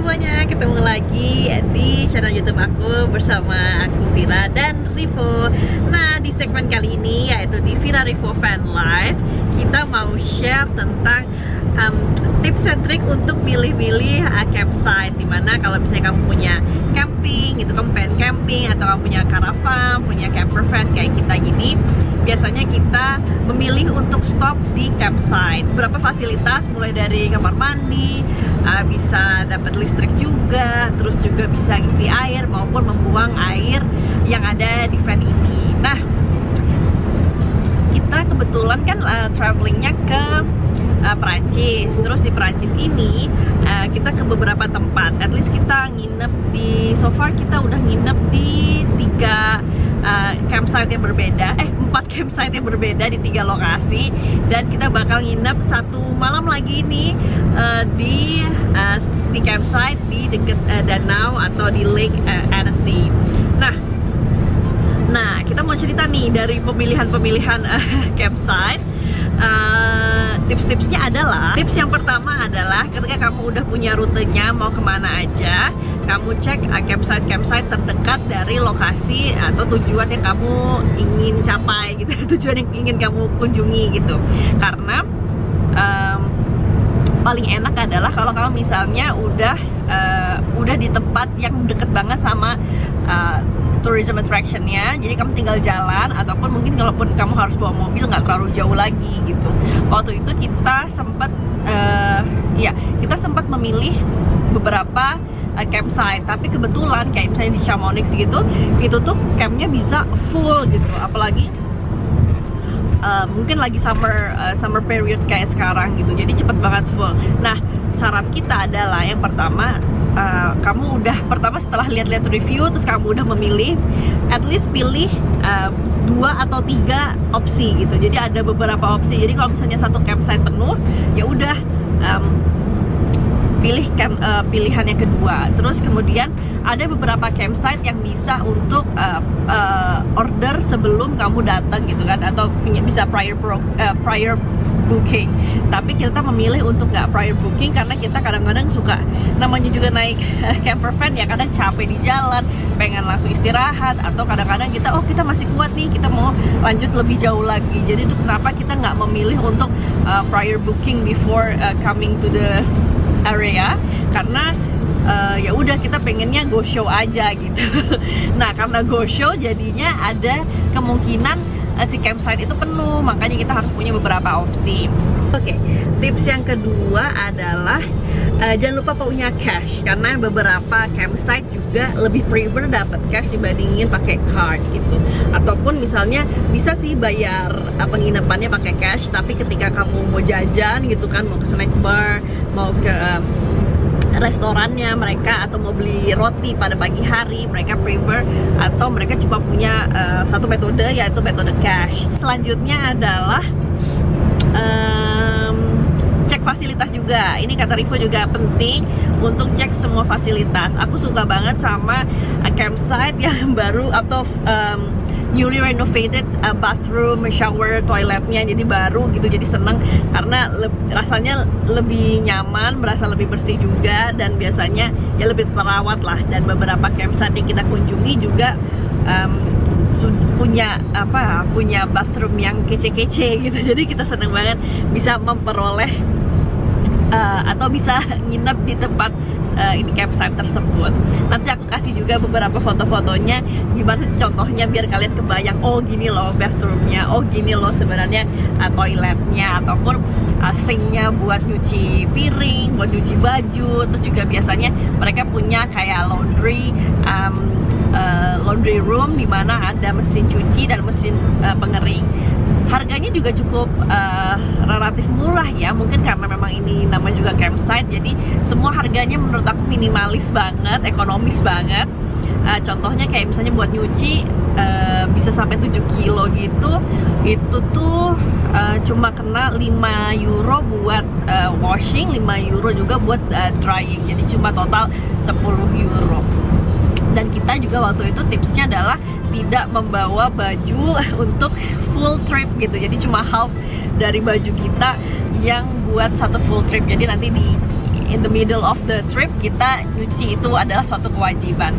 semuanya, ketemu lagi di channel YouTube aku bersama aku Vira dan Rivo. Nah, di segmen kali ini yaitu di Vira Rivo Fan Live, kita mau share tentang tips and trick untuk milih-milih campsite. Dimana kalau misalnya kamu punya camping, gitu kamu pengen camping, atau kamu punya caravan, punya camper van kayak kita gini, biasanya kita memilih untuk stop di campsite. Beberapa fasilitas mulai dari kamar mandi, bisa dapat listrik juga, terus juga bisa ngisi air maupun membuang air yang ada di van ini. Nah, kita kebetulan kan travelingnya ke Perancis. Terus di Perancis ini kita ke beberapa tempat. At least kita nginep di, so far kita udah nginep di 3 campsite yang berbeda, 4 campsite yang berbeda di 3 lokasi. Dan kita bakal nginep 1 malam lagi nih di campsite di dekat danau atau di Lake Annecy. Nah, kita mau cerita nih dari pemilihan campsite. Tips-tipsnya adalah, tips yang pertama adalah ketika kamu udah punya rutenya mau kemana aja, kamu cek campsite terdekat dari lokasi atau tujuan yang kamu ingin capai gitu, tujuan yang ingin kamu kunjungi gitu. Karena paling enak adalah kalau kamu misalnya udah di tempat yang deket banget sama tourism attraction-nya, jadi kamu tinggal jalan, ataupun mungkin kalaupun kamu harus bawa mobil nggak terlalu jauh lagi gitu. Waktu itu kita sempat memilih beberapa campsite, tapi kebetulan kayak misalnya di Chamonix gitu, itu tuh campnya bisa full gitu, apalagi mungkin lagi summer period kayak sekarang gitu, jadi cepet banget full. Nah, saran kita adalah yang pertama, kamu udah setelah lihat-lihat review, terus kamu udah memilih, at least pilih 2 atau 3 opsi gitu. Jadi ada beberapa opsi. Jadi kalau misalnya satu campsite penuh, ya udah pilih pilihan yang kedua. Terus kemudian ada beberapa campsite yang bisa untuk order sebelum kamu datang gitu kan, atau bisa prior booking. Tapi kita memilih untuk nggak prior booking karena kita kadang-kadang suka, namanya juga naik camper van ya, kadang capek di jalan, pengen langsung istirahat, atau kadang-kadang kita masih kuat nih, kita mau lanjut lebih jauh lagi. Jadi itu kenapa kita nggak memilih untuk prior booking before coming to the area, karena ya udah kita pengennya go show aja gitu. Nah, karena go show jadinya ada kemungkinan si campsite itu penuh, makanya kita harus punya beberapa opsi. Oke, tips yang kedua adalah jangan lupa punya cash, karena beberapa campsite juga lebih prefer dapat cash dibandingin pakai card gitu. Ataupun misalnya bisa sih bayar penginapannya pakai cash, tapi ketika kamu mau jajan gitu kan, mau ke snack bar, mau ke restorannya mereka, atau mau beli roti pada pagi hari, mereka prefer, atau mereka cuma punya satu metode, yaitu metode cash. Selanjutnya adalah cek fasilitas juga. Ini kata Rivo juga penting untuk cek semua fasilitas. Aku suka banget sama campsite yang baru atau newly renovated bathroom, shower, toiletnya jadi baru gitu, jadi seneng karena rasanya lebih nyaman, berasa lebih bersih juga, dan biasanya ya lebih terawat lah. Dan beberapa campsite yang kita kunjungi juga punya bathroom yang kece-kece gitu, jadi kita seneng banget bisa memperoleh atau bisa nginep di tempat ini campsite tersebut. Nanti aku kasih juga beberapa foto-fotonya, gimana contohnya biar kalian kebayang, oh gini loh bathroomnya, oh gini loh sebenarnya toiletnya, ataupun sinknya buat nyuci piring, buat nyuci baju. Terus juga biasanya mereka punya kayak laundry room di mana ada mesin cuci dan mesin pengering. Harganya juga cukup relatif murah ya, mungkin karena memang ini nama juga campsite, jadi semua harganya menurut aku minimalis banget, ekonomis banget. Contohnya kayak misalnya buat nyuci bisa sampai 7 kilo gitu, itu tuh cuma kena 5 euro buat washing, 5 euro juga buat drying, jadi cuma total 10 euro. Dan kita juga waktu itu tipsnya adalah tidak membawa baju untuk full trip gitu, jadi cuma half dari baju kita yang buat satu full trip. Jadi nanti in the middle of the trip, kita nyuci itu adalah suatu kewajiban.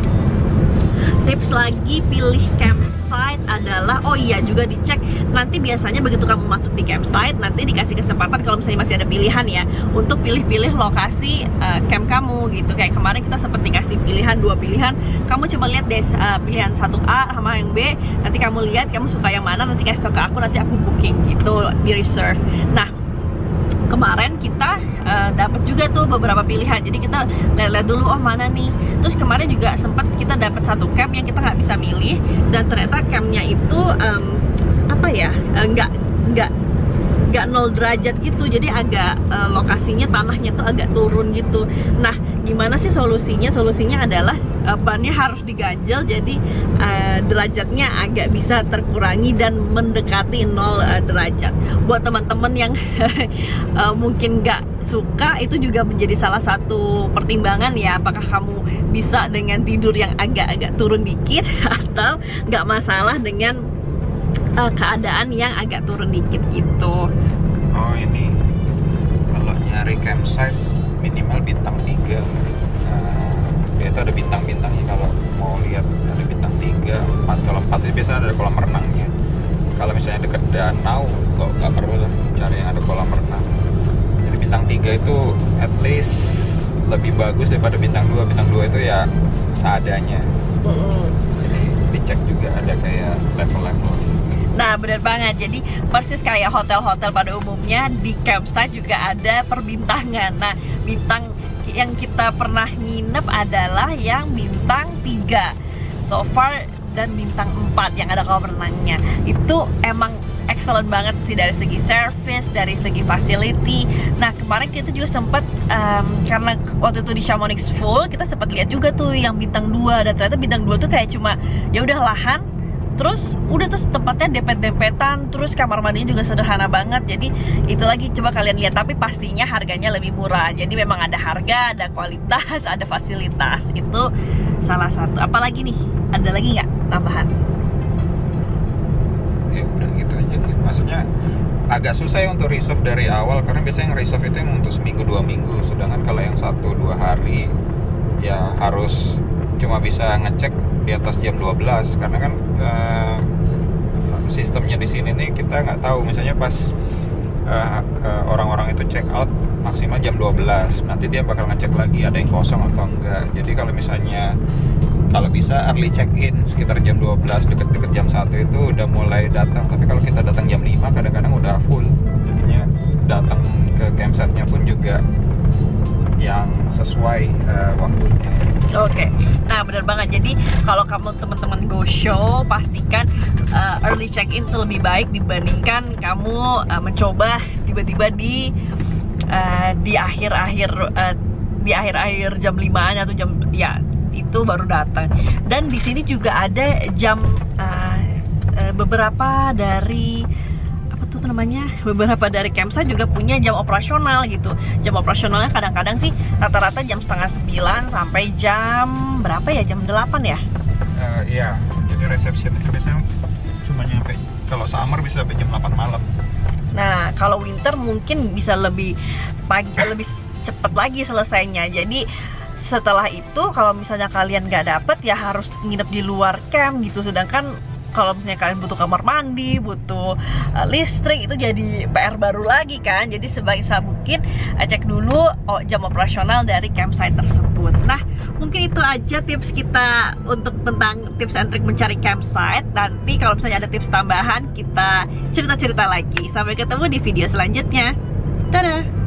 Tips lagi pilih campsite adalah, oh iya juga dicek nanti biasanya begitu kamu masuk di campsite nanti dikasih kesempatan kalau misalnya masih ada pilihan ya untuk pilih-pilih lokasi camp kamu gitu. Kayak kemarin kita sempat dikasih pilihan 2 pilihan, kamu coba lihat deh pilihan 1A sama yang B, nanti kamu lihat kamu suka yang mana, nanti kasih tau ke aku, nanti aku booking gitu di reserve. Nah kemarin kita dapat juga tuh beberapa pilihan, jadi kita lihat dulu oh mana nih. Terus kemarin juga sempat kita dapat satu camp yang kita nggak bisa milih, dan ternyata campnya itu apa ya, nggak 0 derajat gitu, jadi agak lokasinya tanahnya tuh agak turun gitu. Nah gimana sih solusinya? Solusinya adalah bannya harus diganjel, jadi derajatnya agak bisa terkurangi dan mendekati 0 derajat. Buat teman-teman yang mungkin nggak suka, itu juga menjadi salah satu pertimbangan ya, apakah kamu bisa dengan tidur yang agak-agak turun dikit atau nggak masalah dengan keadaan yang agak turun dikit gitu. Oh ini kalau nyari campsite minimal bintang 3. Dia itu ada bintang-bintangnya, kalau mau lihat ada bintang 3, 4. Kalau 4 itu biasanya ada kolam renangnya. Kalau misalnya dekat danau nggak perlu lah cari yang ada kolam renang. Jadi bintang 3 itu at least lebih bagus daripada bintang 2. Bintang 2 itu ya seadanya. Jadi dicek juga ada kayak level-level. Nah benar banget, jadi persis kayak hotel-hotel pada umumnya, di campsite juga ada perbintangan. Nah bintang yang kita pernah nginep adalah yang bintang 3 so far, dan bintang 4 yang ada kolam renangnya. Itu emang excellent banget sih dari segi service, dari segi facility. Nah kemarin kita juga sempat karena waktu itu di Chamonix full, kita sempat lihat juga tuh yang bintang 2, dan ternyata bintang 2 tuh kayak cuma ya udah lahan, terus udah, terus tempatnya dempet-dempetan, terus kamar mandinya juga sederhana banget. Jadi itu lagi, coba kalian lihat, tapi pastinya harganya lebih murah. Jadi memang ada harga, ada kualitas, ada fasilitas. Itu salah satu. Apalagi nih, ada lagi nggak tambahan? Ya udah gitu aja. Maksudnya agak susah ya untuk reserve dari awal, karena biasanya yang reserve itu yang untuk seminggu 2 minggu. Sedangkan kalau yang 1-2 hari ya harus cuma bisa ngecek di atas jam 12, karena kan sistemnya di sini nih kita nggak tahu, misalnya pas orang-orang itu check out maksimal jam 12, nanti dia bakal ngecek lagi ada yang kosong atau enggak. Jadi kalau misalnya kalau bisa early check in sekitar jam 12, deket-deket jam 1 itu udah mulai datang. Tapi kalau kita datang jam 5 kadang-kadang udah full, jadinya datang ke campsite-nya pun juga yang sesuai waktunya. Oke, nah benar banget. Jadi kalau kamu teman-teman go show, pastikan early check-in itu lebih baik dibandingkan kamu mencoba tiba-tiba di akhir-akhir jam 5-an atau jam ya itu baru datang. Dan di sini juga ada jam beberapa dari beberapa dari campsite juga punya jam operasional gitu. Jam operasionalnya kadang-kadang sih rata-rata jam 8:30 sampai jam berapa ya? Jam 8 ya? Iya, jadi reception itu biasanya cuma nyampe, kalau summer bisa sampai jam 8 malam. Nah, kalau winter mungkin bisa lebih pagi, lebih cepet lagi selesainya. Jadi setelah itu kalau misalnya kalian nggak dapet ya harus nginep di luar camp gitu. Sedangkan kalau misalnya kalian butuh kamar mandi, butuh listrik, itu jadi PR baru lagi kan. Jadi sebaik mungkin cek dulu jam operasional dari campsite tersebut. Nah, mungkin itu aja tips kita untuk tentang tips and trick mencari campsite. Nanti kalau misalnya ada tips tambahan, kita cerita-cerita lagi. Sampai ketemu di video selanjutnya. Dadah!